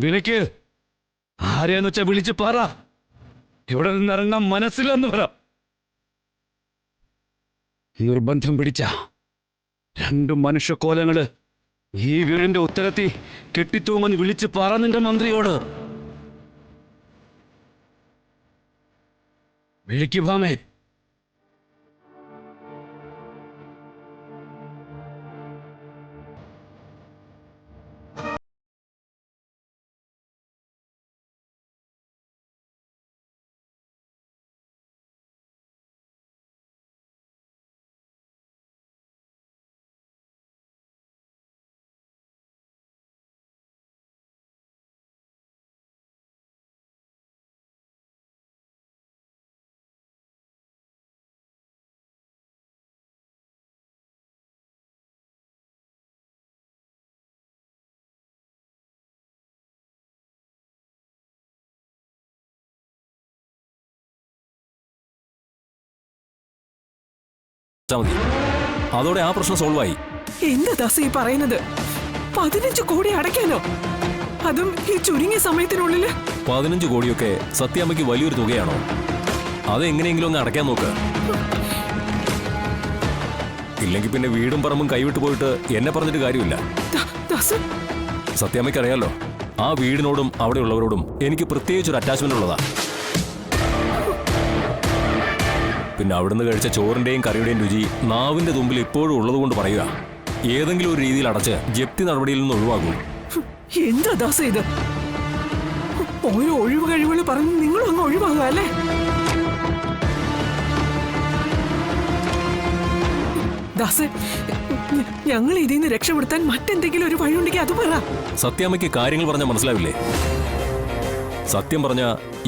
വിളിക്ക്. ആരെയെന്ന് വെച്ചാ വിളിച്ച് പറ. ഇവിടെ നിന്നിറങ്ങാൻ മനസ്സിലെന്ന് പറ. നിർബന്ധം പിടിച്ച 2 മനുഷ്യക്കോലങ്ങള് ഈ വീടിന്റെ ഉത്തരത്തി കെട്ടിത്തൂങ്ങുന്ന് വിളിച്ച് പറ നിന്റെ മന്ത്രിയോട്. വിളിക്ക് ഭാമേ. അതോടെ ആ പ്രശ്നം സോൾവ് ആയി. എന്താ ദാസ ഈ പറയുന്നത്? 15 കോടി അടയ്ക്കാനോ? അതും ഈ ചുരുങ്ങിയ സമയത്തിനുള്ളില്? 15 കോടിയൊക്കെ സത്യാമ്മയ്ക്ക് വലിയൊരു തുകയാണോ? അതെങ്ങനെയെങ്കിലും ഒന്ന് അടയ്ക്കാൻ നോക്ക്. ഇല്ലെങ്കിൽ പിന്നെ വീടും പറമ്പും കൈവിട്ട് പോയിട്ട് എന്നെ പറഞ്ഞിട്ട് കാര്യമില്ല. സത്യാമ്മയ്ക്ക് അറിയാലോ, ആ വീടിനോടും അവിടെ ഉള്ളവരോടും എനിക്ക് പ്രത്യേകിച്ചൊരു അറ്റാച്ച്മെന്റ് ഉള്ളതാ. പിന്നെ അവിടുന്ന് കഴിച്ച ചോറിന്റെയും കറിയുടെയും രുചി നാവിന്റെ തുമ്പിൽ ഇപ്പോഴും ഉള്ളതുകൊണ്ട് പറയുക, ഏതെങ്കിലും ഒരു രീതിയിൽ അടച്ച് ജപ്തി നടപടിയിൽ നിന്ന് ഒഴിവാകും. എന്താ ദാസ ഇത്? ഓരോ ഒഴിവ് കഴിവുകൾ പറഞ്ഞ് നിങ്ങളും അങ്ങ് ഒഴിവാകുക അല്ലേ? ദാസ, ഞങ്ങൾ ഇതിൽ നിന്ന് രക്ഷപ്പെടുത്താൻ മറ്റെന്തെങ്കിലും ഒരു വഴിയുണ്ടെങ്കിൽ അത് പറ. സത്യാമ്മയ്ക്ക് കാര്യങ്ങൾ പറഞ്ഞാൽ മനസ്സിലാവില്ലേ? സത്യം പറഞ്ഞ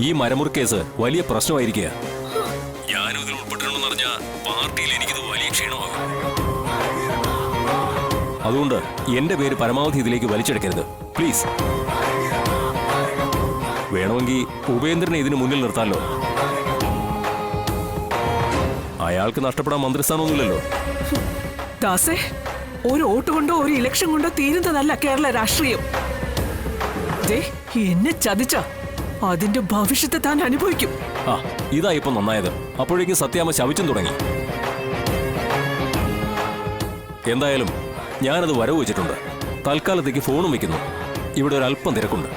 ഈ മരമുറി കേസ് വലിയ പ്രശ്നമായിരിക്കുക. ഞാനും ഇതിൽ ഉൾപ്പെട്ടിട്ടുണ്ടെന്ന് പറഞ്ഞാൽ പാർട്ടിയിൽ എനിക്കിത് വലിയ ക്ഷീണമാകും. അതുകൊണ്ട് എന്റെ പേര് പരമാവധി ഇതിലേക്ക് വലിച്ചെടുക്കരുത്, പ്ലീസ്. വേണമെങ്കിൽ ഉപേന്ദ്രനെ ഇതിന് മുന്നിൽ നിർത്താമല്ലോ. അയാൾക്ക് നഷ്ടപ്പെടാൻ മന്ത്രിസ്ഥാനമൊന്നുമില്ലല്ലോ. ദാസേ, ഒരു വോട്ട് കൊണ്ടോ ഒരു ഇലക്ഷൻ കൊണ്ടോ തീരുന്നതല്ല കേരള രാഷ്ട്രീയം. എന്നെ ചതിച്ച അതിന്റെ ഭവിഷ്യത്തെ താൻ അനുഭവിക്കും. ആ, ഇതാ ഇപ്പൊ നന്നായത്. അപ്പോഴേക്കും സത്യാമ്മ ശവിച്ചും തുടങ്ങി. എന്തായാലും ഞാനത് വരവ് വെച്ചിട്ടുണ്ട്. തൽക്കാലത്തേക്ക് ഫോണും വെക്കുന്നു. ഇവിടെ ഒരു അല്പം തിരക്കുണ്ട്.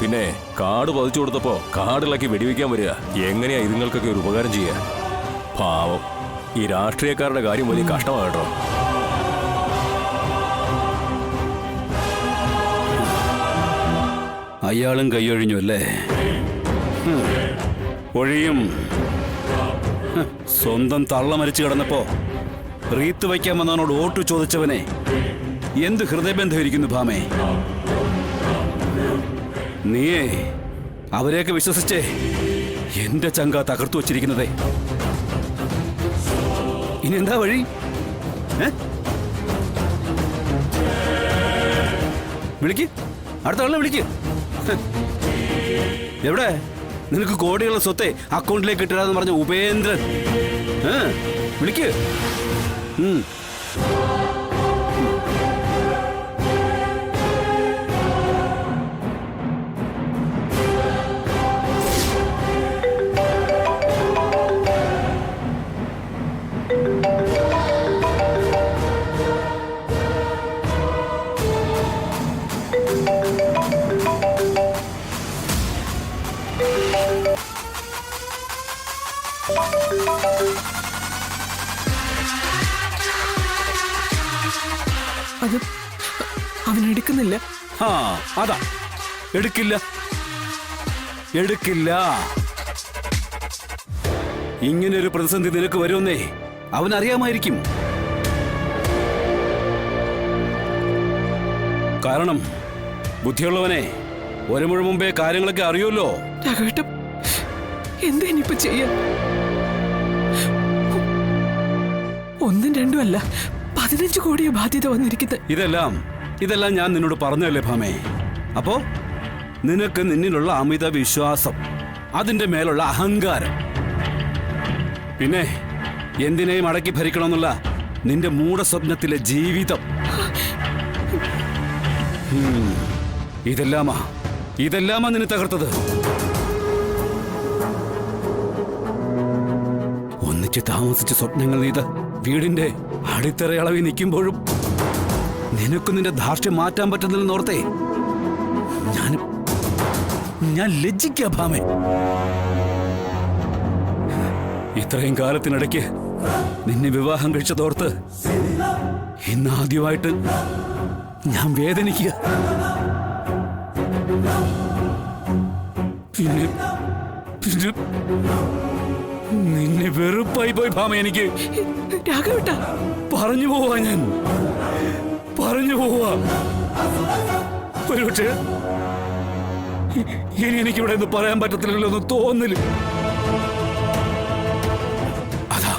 പിന്നെ കാട് പതിച്ചു കൊടുത്തപ്പോ കാടിളക്കി വെടിവെക്കാൻ വരിക. എങ്ങനെയാ ഇതുങ്ങൾക്കൊക്കെ ഒരു ഉപകാരം ചെയ്യുക? പാവം, ഈ രാഷ്ട്രീയക്കാരുടെ കാര്യം വലിയ കഷ്ടമാകട്ടോ. അയാളും കൈയൊഴിഞ്ഞു അല്ലേ? ഒഴിയും. സ്വന്തം തള്ള മരിച്ചു കിടന്നപ്പോ റീത്ത് വയ്ക്കാൻ വന്നവനോട് വോട്ട് ചോദിച്ചവനെ എന്ത് ഹൃദയബന്ധമായിരിക്കുന്നു ഭാമേ. നീയേ അവരെയൊക്കെ വിശ്വസിച്ചേ എന്റെ ചങ്ക തകർത്തു വച്ചിരിക്കുന്നതേ. ഇനി എന്താ വഴി? വിളിക്ക്, അടുത്ത ആളെ വിളിക്ക്. എവിടെ നിനക്ക് കോടികളുടെ സ്വത്തെ അക്കൗണ്ടിലേക്ക് ഇട്ടിരാന്ന് പറഞ്ഞ ഉപേന്ദ്രൻ? വിളിക്ക്. അത് അവൻ എടുക്കുന്നില്ല. അതാ എടുക്കില്ല. ഇങ്ങനൊരു പ്രതിസന്ധി നിനക്ക് വരുമെന്നേ അവനറിയാമായിരിക്കും. കാരണം ബുദ്ധിയുള്ളവനെ ഒരു മുഴ മുമ്പേ കാര്യങ്ങളൊക്കെ അറിയുമല്ലോ. എന്തിനിപ്പോ ചെയ്യാ? 1, 2 അല്ല 15 കോടിയെ ബാധ്യത വന്നിരിക്കുന്നത്. ഇതെല്ലാം ഞാൻ നിന്നോട് പറഞ്ഞല്ലേ ഭാമേ. അപ്പോ നിനക്ക് നിന്നിലുള്ള അമിത വിശ്വാസം, അതിന്റെ മേലുള്ള അഹങ്കാരം, പിന്നെ എന്തിനേയും അടക്കി ഭരിക്കണമെന്നുള്ള നിന്റെ മൂഢസ്വപ്നത്തിലെ ജീവിതം. ഇതെല്ലാമാ നിന്നെ തകർത്തത്. ഒന്നിച്ച് താമസിച്ച സ്വപ്നങ്ങൾ നെയ്ത് വീടിന്റെ അടിത്തറയളവിൽ നിൽക്കുമ്പോഴും നിനക്ക് നിന്റെ ധാർഷ്ട്യം മാറ്റാൻ പറ്റുന്നില്ലെന്നോർത്തേ ഞാൻ ലജ്ജിക്കാ ഭാമേ. ഇത്രയും കാലത്തിനിടയ്ക്ക് നിന്നെ വിവാഹം കഴിച്ചതോർത്ത് ഇന്നാദ്യമായിട്ട് ഞാൻ വേദനിക്കുക. പിന്നെ നിന്നെ വെറുപ്പായി പോയി ഭാമ. എനിക്ക് രാഘവേട്ട പറഞ്ഞു പോവാ, ഞാൻ പറഞ്ഞു പോവാ. ഒരുപക്ഷെ ഇനി എനിക്കിവിടെ ഒന്നും പറയാൻ പറ്റത്തില്ലല്ലോ എന്ന് തോന്നല്. അതാ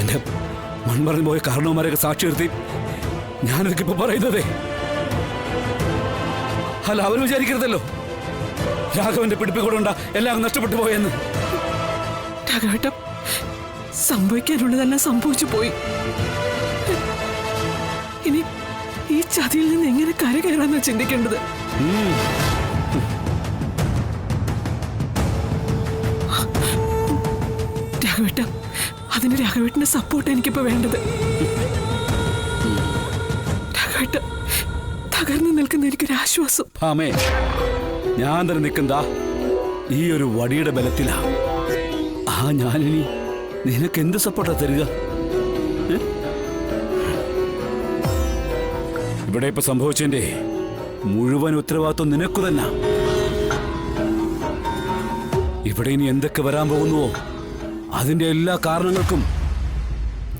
എന്റെ മൺമറഞ്ഞു പോയ കാരണവന്മാരൊക്കെ സാക്ഷി നിർത്തി ഞാനതൊക്കെ ഇപ്പൊ പറയുന്നതേ. അല്ല, അവർ വിചാരിക്കരുതല്ലോ രാഘവന്റെ പിടിപ്പിക്കൂടുണ്ട എല്ലാം നഷ്ടപ്പെട്ടു പോയെന്ന്. രാഘവേട്ട സംഭവിക്കാനുള്ളതെല്ലാം സംഭവിച്ചു പോയി. ഇനി ഈ ചതിയിൽ നിന്ന് എങ്ങനെ കരകയറാന്നാ ചിന്തിക്കേണ്ടത്. രാഘവേട്ട, അതിന് രാഘവേട്ടന്റെ സപ്പോർട്ട് എനിക്കിപ്പോ വേണ്ടത്. രാഘവേട്ട, തകർന്നു നിൽക്കുന്ന എനിക്കൊരു ആശ്വാസം. ഭാമേ, ഞാൻ തന്നെ നിൽക്കുന്ന ഈ ഒരു വടിയുടെ ബലത്തിലാ. ഞാനിനി നിനക്ക് എന്ത് സപ്പോർട്ടാ തരിക? ഇവിടെ ഇപ്പൊ സംഭവിച്ചതിന്റെ മുഴുവൻ ഉത്തരവാദിത്വം നിനക്കു തന്നെ. ഇവിടെ ഇനി എന്തൊക്കെ വരാൻ പോകുന്നുവോ അതിന്റെ എല്ലാ കാരണങ്ങൾക്കും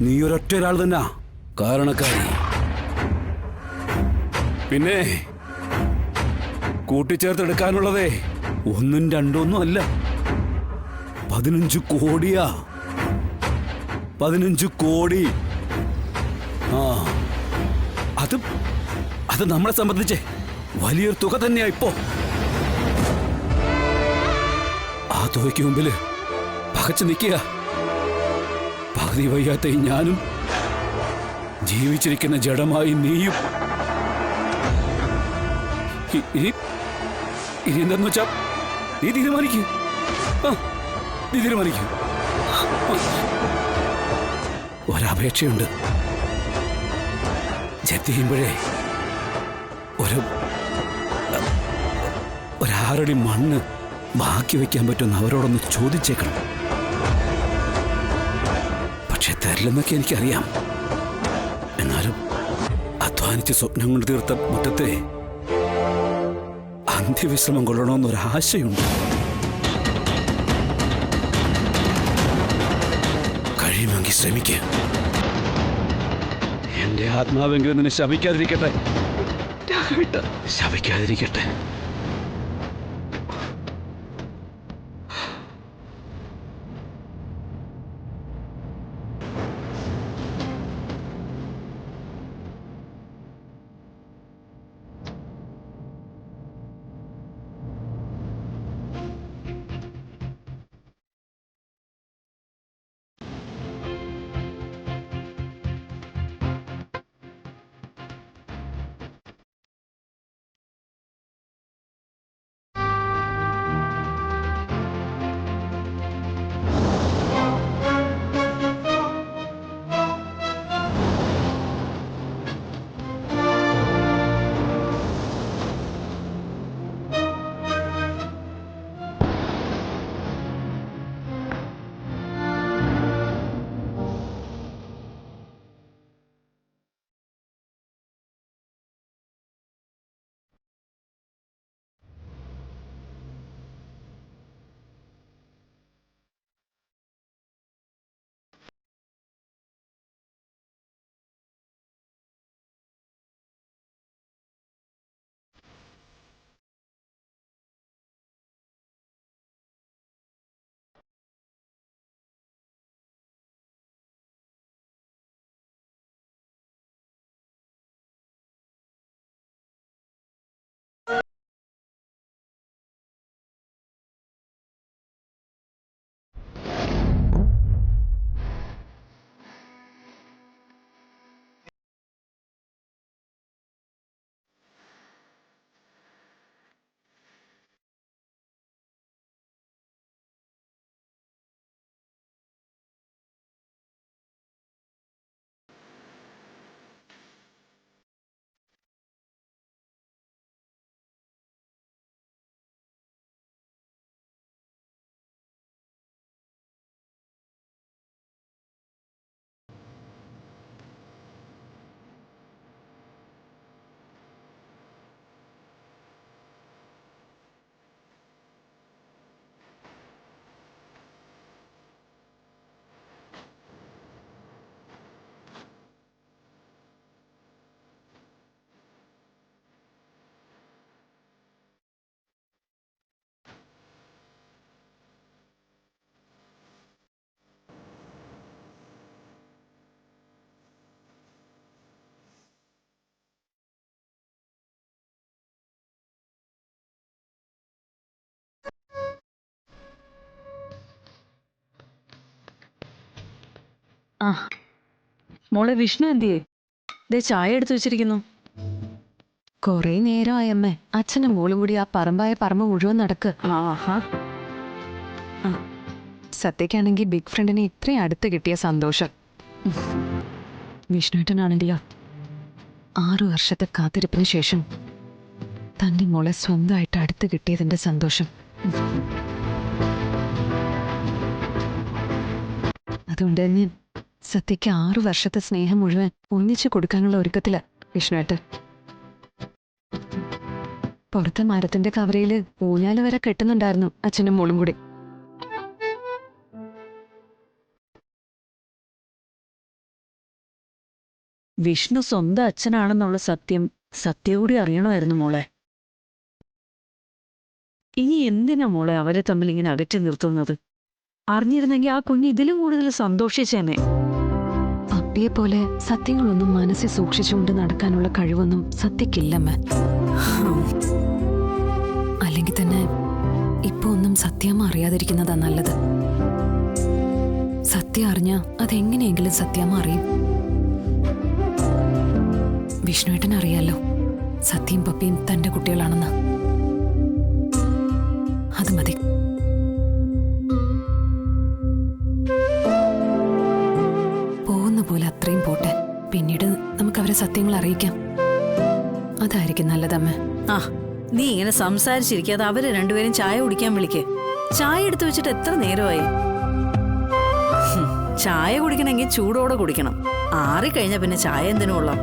നീ ഒരൊറ്റ ഒരാൾ തന്നെ കാരണക്കാരി. പിന്നെ കൂട്ടിച്ചേർത്തെടുക്കാനുള്ളതേ ഒന്നും രണ്ടൊന്നും അല്ല, 15 കോടിയാ. 15 കോടി. അത് നമ്മളെ സംബന്ധിച്ച് വലിയൊരു തുക തന്നെയാ ഇപ്പോ. ആ തുകയ്ക്ക് മുമ്പില് പകച്ചു നിൽക്കുക പകുതി വയ്യാത്ത ഞാനും ജീവിച്ചിരിക്കുന്ന ജഡമായി നീയും. ഇനി എന്താന്ന് വെച്ചാ നീ തീരുമാനിക്കൂ. നീ തീരുമാനിക്കൂ. ഒരപേക്ഷയുണ്ട്. ജപ്തി ചെയ്യുമ്പോഴേ ഒരാറടി മണ്ണ് ബാക്കി വെക്കാൻ പറ്റുമെന്ന് അവരോടൊന്ന് ചോദിച്ചേക്കണം. പക്ഷെ തരില്ലെന്നൊക്കെ എനിക്കറിയാം. എന്നാലും അധ്വാനിച്ച് സ്വപ്നം കൊണ്ട് തീർത്ത മുറ്റത്തെ അന്ത്യവിശ്രമം കൊള്ളണമെന്നൊരാശയുണ്ട്. കഴിയുമെങ്കിൽ ശ്രമിക്കുക. എന്റെ ആത്മാവെങ്കിലും നിന്നെ ശപിക്കാതിരിക്കട്ടെ. ശപിക്കാതിരിക്കട്ടെ. ആ മോളെ വിഷ്ണു എന്തിയേ? ദേ ചായ എടുത്തു വെച്ചിരിക്കുന്നു. കൊറേ നേരമായി അമ്മേ. അച്ഛനും മോളും കൂടി ആ പറമ്പ് മുഴുവൻ നടക്ക്. ആഹാ. സത്യക്കാണെങ്കിൽ ബിഗ് ഫ്രണ്ടിനെ ഇത്രയും അടുത്ത് കിട്ടിയ സന്തോഷം. വിഷ്ണുട്ടനാണെങ്കിലോ 6 വർഷത്തെ കാത്തിരിപ്പിന് ശേഷം തന്റെ മോളെ സ്വന്തമായിട്ട് അടുത്ത് കിട്ടിയതിന്റെ സന്തോഷം. അതുകൊണ്ട് തന്നെ സത്യക്ക് 6 വർഷത്തെ സ്നേഹം മുഴുവൻ ഒന്നിച്ചു കൊടുക്കാനുള്ള ഒരുക്കത്തില് വിഷ്ണുവേട്ടൻ. പുറത്തെ മരത്തിന്റെ കവരയില് ഊഞ്ഞാല് വരെ കെട്ടുന്നുണ്ടായിരുന്നു അച്ഛനും മോളും കൂടി. വിഷ്ണു സ്വന്തം അച്ഛനാണെന്നുള്ള സത്യം സത്യകൂടി അറിയണമായിരുന്നു മോളെ. ഇനി എന്തിനാ മോളെ അവരെ തമ്മിൽ ഇങ്ങനെ അകറ്റി നിർത്തുന്നത്? അറിഞ്ഞിരുന്നെങ്കിൽ ആ കുഞ്ഞ് ഇതിലും കൂടുതൽ സന്തോഷിച്ചേനെ. അപ്പിയെ പോലെ സത്യങ്ങളൊന്നും മനസ്സിൽ സൂക്ഷിച്ചുകൊണ്ട് നടക്കാനുള്ള കഴിവൊന്നും സത്യക്കില്ലമ്മ. അല്ലെങ്കിൽ തന്നെ ഇപ്പൊ ഒന്നും സത്യമ്മ അറിയാതിരിക്കുന്നതാ നല്ലത്. സത്യം അറിഞ്ഞ അതെങ്ങനെയെങ്കിലും സത്യമ്മ അറിയും. വിഷ്ണുവേട്ടൻ അറിയാലോ സത്യയും പപ്പിയും തന്റെ കുട്ടികളാണെന്ന്. അത് മതി. പോകുന്ന പോലെ അത്രയും പോട്ടെ. പിന്നീട് നമുക്ക് അവരെ സത്യങ്ങൾ അറിയിക്കാം. അതായിരിക്കും നല്ലതമ്മ. ആ നീ ഇങ്ങനെ സംസാരിച്ചിരിക്കാതെ അവര് രണ്ടുപേരും ചായ കുടിക്കാൻ വിളിക്ക്. ചായ എടുത്തു വെച്ചിട്ട് എത്ര നേരമായി? ചായ കുടിക്കണമെങ്കിൽ ചൂടോടെ കുടിക്കണം. ആറിക്കഴിഞ്ഞ പിന്നെ ചായ എന്തിനു കൊള്ളാം?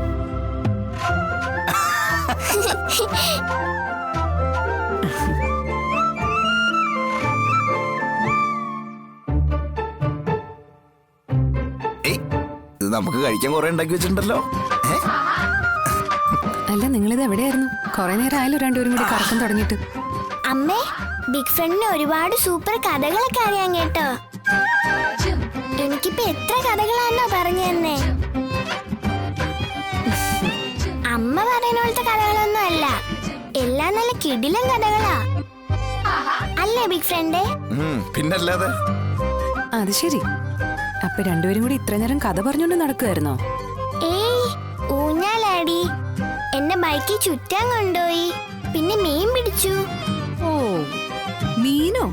ഇത് നമുക്ക് കഴിക്കാൻ കുറെ ഉണ്ടാക്കി വെച്ചിട്ടുണ്ടല്ലോ. അല്ല, നിങ്ങളിത് എവിടെയായിരുന്നു? കുറെ നേരം ആയാലും രണ്ടുപേരും കൂടി കറക്കം തുടങ്ങിയിട്ട്. അമ്മേ, ബിഗ് ഫ്രണ്ടിന് ഒരുപാട് സൂപ്പർ കഥകളൊക്കെ അറിയാൻ കേട്ടോ. എനിക്കിപ്പോ എത്ര കഥകളാണോ പറഞ്ഞു തന്നെ. അമ്മ പറയുന്ന പോലത്തെ കഥകളൊന്നും അല്ല, എല്ലാം നല്ല കിടിലൻ കഥകളാ. അല്ലേ ബിഗ് ഫ്രണ്ട്? പിന്നല്ലാതെ. അത് ശരി. അപ്പൊ രണ്ടുപേരും കൂടി ഇത്ര നേരം കഥ പറഞ്ഞോണ്ട് നടക്കുമായിരുന്നോ? ഏയ്, ഊഞ്ഞാലാടി, എന്നെ ബൈക്കിൽ ചുറ്റാൻ കൊണ്ടുപോയി, പിന്നെ മീൻ പിടിച്ചു. ഓ, മീനോ?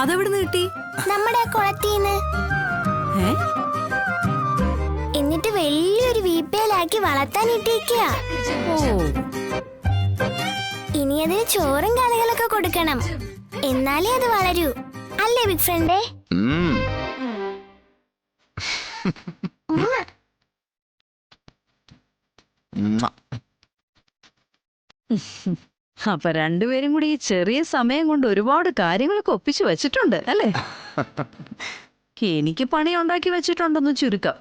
അതെവിടുന്ന് കിട്ടി? നമ്മുടെ കുളത്തീന്ന്. ഏ? എന്നിട്ട് വലിയൊരു വീപ്പയിലാക്കി വളർത്താൻ ഇട്ടേക്കുക. ഓ, ഇനി അതിന് ചോറും കറികളൊക്കെ കൊടുക്കണം, എന്നാലേ അത് വളരൂ. അല്ലേ ബിഗ് ഫ്രണ്ടേ? അപ്പൊ രണ്ടുപേരും കൂടി ഈ ചെറിയ സമയം കൊണ്ട് ഒരുപാട് കാര്യങ്ങളൊക്കെ ഒപ്പിച്ചു വെച്ചിട്ടുണ്ട് അല്ലേ? എനിക്ക് പണി ഉണ്ടാക്കി വെച്ചിട്ടുണ്ടെന്ന് ചുരുക്കം.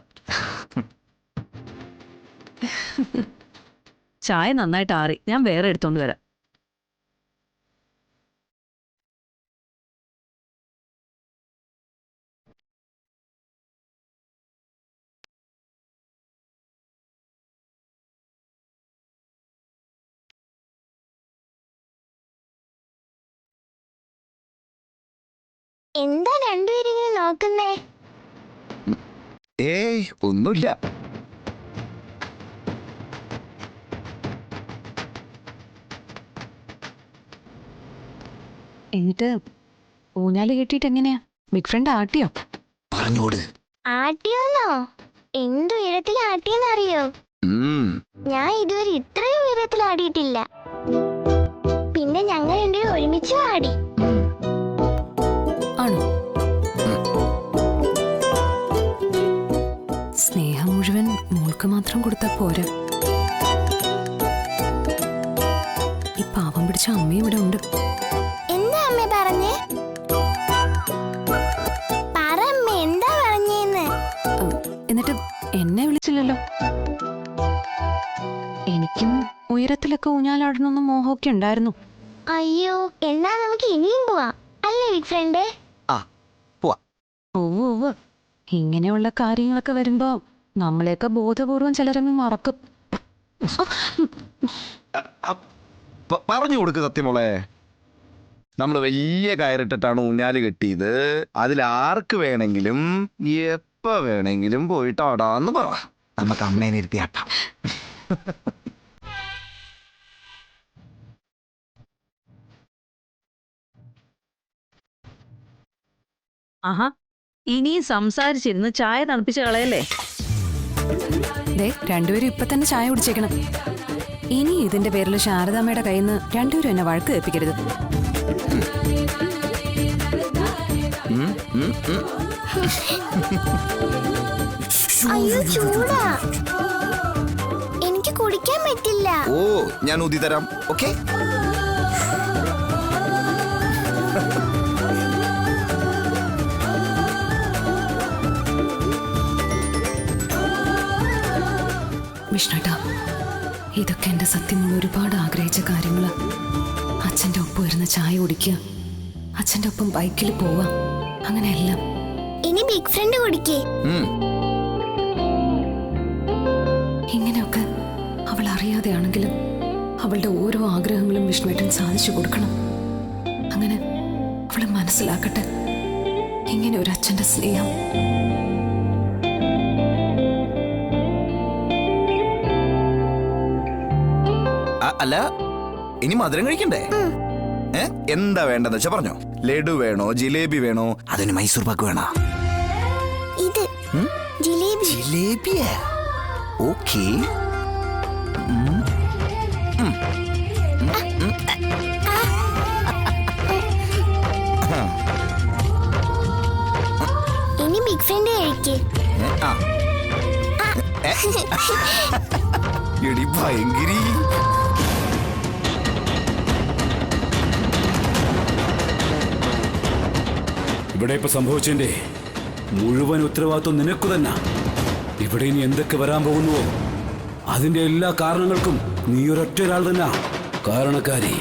ചായ നന്നായിട്ട് ആറി, ഞാൻ വേറെ എടുത്തോണ്ട് വരാം. എന്താ രണ്ടുപേരും ഇങ്ങനെ നോക്കുന്നേ? ഏയ് ഒന്നുമില്ല. എന്നിട്ട് ഊഞ്ഞാല് കെട്ടിയിട്ട് എങ്ങനെയാ? ബിഗ് ഫ്രണ്ട് ആട്ടിയോ? പറഞ്ഞോട്. ആട്ടിയോന്നോ? എന്ത് ഉയരത്തിൽ ആട്ടിയെന്നറിയോ? ഞാൻ ഇതുവരെ ഇത്രയും ഉയരത്തിൽ ആടിയിട്ടില്ല. പിന്നെ ഞങ്ങൾ രണ്ടുപേരും ഒരുമിച്ച് ആടി. ആണോ? സ്നേഹം മുഴുവൻ മോൾക്ക് മാത്രം കൊടുത്താ പോരാ. ഈ പാവം പിടിച്ച അമ്മ ഇവിടെ ഉണ്ട്. എന്താ അമ്മ പറഞ്ഞേ? പറ അമ്മ, എന്താ പറഞ്ഞേന്ന്? എന്നിട്ട് എന്നെ വിളിച്ചില്ലല്ലോ. എനിക്കും ഉയരത്തിലൊക്കെ ഊഞ്ഞാലാടണമെന്ന് മോഹമൊക്കെ ഉണ്ടായിരുന്നു. അയ്യോ, എന്നാ നമുക്ക് ഇനിയും പോവാം, അല്ലേ ബിഗ് ഫ്രണ്ട്? ഓ, ഇങ്ങനെയുള്ള കാര്യങ്ങളൊക്കെ വരുമ്പോ നമ്മളെയൊക്കെ ബോധപൂർവം ചിലരങ്ങ് മറക്കും. പറഞ്ഞു കൊടുക്ക് സത്യമോളെ. നമ്മൾ വലിയ കയറിട്ടിട്ടാണ് ഊഞ്ഞാല് കെട്ടിയത്. അതിൽ ആർക്ക് വേണമെങ്കിലും എപ്പോ വേണമെങ്കിലും പോയിട്ട് ആടാന്ന് പറ. നമുക്ക് അമ്മേനെ ഇരുത്തി ആട്ടാം. ആഹാ, ഇനിയും സംസാരിച്ചിരുന്ന് ചായ തണുപ്പിച്ച് കളയല്ലേ. ദേ രണ്ടുപേരും ഇപ്പൊ തന്നെ ചായ കുടിച്ചേക്കണം. ഇനി ഇതിന്റെ പേരിൽ ശാരദാമ്മയുടെ കയ്യിൽ നിന്ന് രണ്ടുപേരും എന്നെ വഴക്ക് കേൾപ്പിക്കരുത്. അയ്യോ ചൂടാ, എനിക്ക് കുടിക്കാൻ പറ്റില്ല. ഓ ഞാൻ ഊതി തരാം. ഓക്കെ. വിഷ്ണുട്ടാ, ഇതൊക്കെ എന്റെ സത്യമുള്ള ഒരുപാട് ആഗ്രഹിച്ച കാര്യങ്ങള്. അച്ഛന്റെ ഒപ്പം ഇരുന്ന് ചായ കുടിക്കുക, അച്ഛന്റെ ഒപ്പം ബൈക്കിൽ പോവാ, അങ്ങനെയെല്ലാം. ഇനി ബിഗ് ഫ്രണ്ട് കുടിക്കേ. ഇങ്ങനെയൊക്കെ അവൾ അറിയാതെയാണെങ്കിലും അവളുടെ ഓരോ ആഗ്രഹങ്ങളും വിഷ്ണുവേട്ടൻ സാധിച്ചു കൊടുക്കണം. അങ്ങനെ അവള് മനസ്സിലാക്കട്ടെ ഇങ്ങനെ ഒരു അച്ഛന്റെ സ്നേഹം. അല്ല, ഇനി മധുരം കഴിക്കണ്ടേ? എന്താ വേണ്ടെന്ന് വെച്ചാ പറഞ്ഞോ. ലഡു വേണോ, ജിലേബി വേണോ, അതിന് മൈസൂർ പാക്ക് വേണോ? ഇത് ജിലേബി. ജിലേബിയാ? ഓക്കേ. ഇനി ബിഗ് ഫ്രണ്ട് കഴിക്കേ. എടി ഭയങ്കരി. ഇവിടെ ഇപ്പൊ സംഭവിച്ചതിന്റെ മുഴുവൻ ഉത്തരവാദിത്വം നിനക്ക് തന്നെ. ഇവിടെ ഇനി എന്തൊക്കെ വരാൻ പോകുന്നുവോ അതിന്റെ എല്ലാ കാരണങ്ങൾക്കും നീ ഒരൊറ്റ ഒരാൾ തന്നെ കാരണക്കാരി.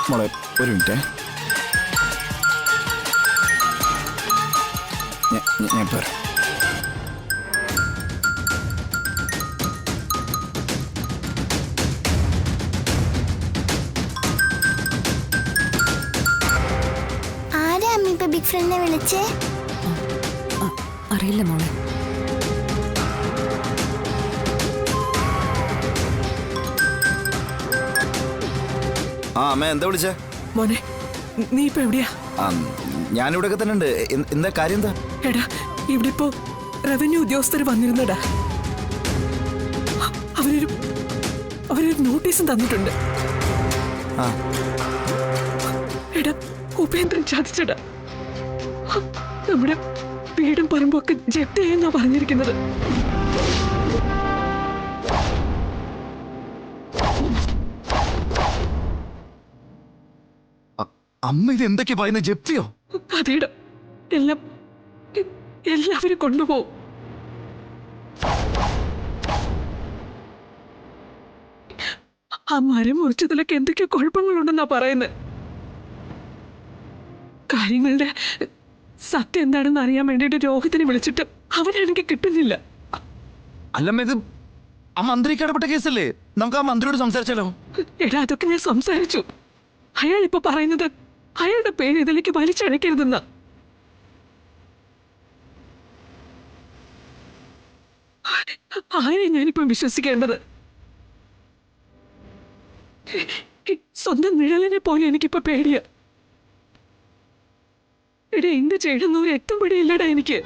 മോളെ ഒരു മിനിറ്റ്, ഞാൻ പോരാ. ആരാ അമ്മ ഇപ്പൊ ബിഗ് ഫ്രണ്ടിനെ വിളിച്ചേ? അറിയില്ല മോളെ. അമ്മ എന്താ വിളിച്ചേ? മോനെ, നീ ഇപ്പൊ എവിടെയാ? ഞാനിവിടെ തന്നെ ഉണ്ട്. എന്താ കാര്യം? എന്താ? എടാ, ഇവിടെ ഇപ്പോ റവന്യൂ ഉദ്യോഗസ്ഥർ വന്നിരുന്നടാ. അവരൊരു നോട്ടീസും തന്നിട്ടുണ്ട്. എടാ, ഉപേന്ദ്രൻ ചതിച്ചടാ. നമ്മുടെ വീടും പറമ്പും ഒക്കെ ജപ്തി ചെയ്യുന്നാ പറഞ്ഞിരിക്കുന്നത്. അമ്മ ഇത് എന്തൊക്കെയാ പറയുന്നത്? ജപ്തിയോ? അതേടാ, എല്ലാവരും കൊണ്ടുപോകും. ആ മരം മുറിച്ചതിലൊക്കെ എന്തൊക്കെയോ കുഴപ്പങ്ങളുണ്ടെന്നാ പറയുന്നത്. കാര്യങ്ങളുടെ സത്യം എന്താണെന്ന് അറിയാൻ വേണ്ടിയിട്ട് രോഹിത്തിനെ വിളിച്ചിട്ട് അവനാണെങ്കിൽ കിട്ടുന്നില്ല. അല്ലമ്മ, ഇത് ആ മന്ത്രിക്ക് ഇടപെട്ട കേസല്ലേ? നമുക്ക് ആ മന്ത്രിയോട് സംസാരിച്ചാലോ? എടാ, അതൊക്കെ ഞാൻ സംസാരിച്ചു. അയാൾ ഇപ്പൊ പറയുന്നത് അയാളുടെ പേര് ഇതിലേക്ക് വലിച്ചഴക്കരുതെന്ന. ആരെ ഞാനിപ്പം വിശ്വസിക്കേണ്ടത്? സ്വന്തം നിഴലിനെ പോലെ എനിക്കിപ്പോ പേടിയ. എടാ, എന്ത് ചെയ്യണമെന്ന് ഒരു എത്തും പിടിയില്ലടാ എനിക്ക്.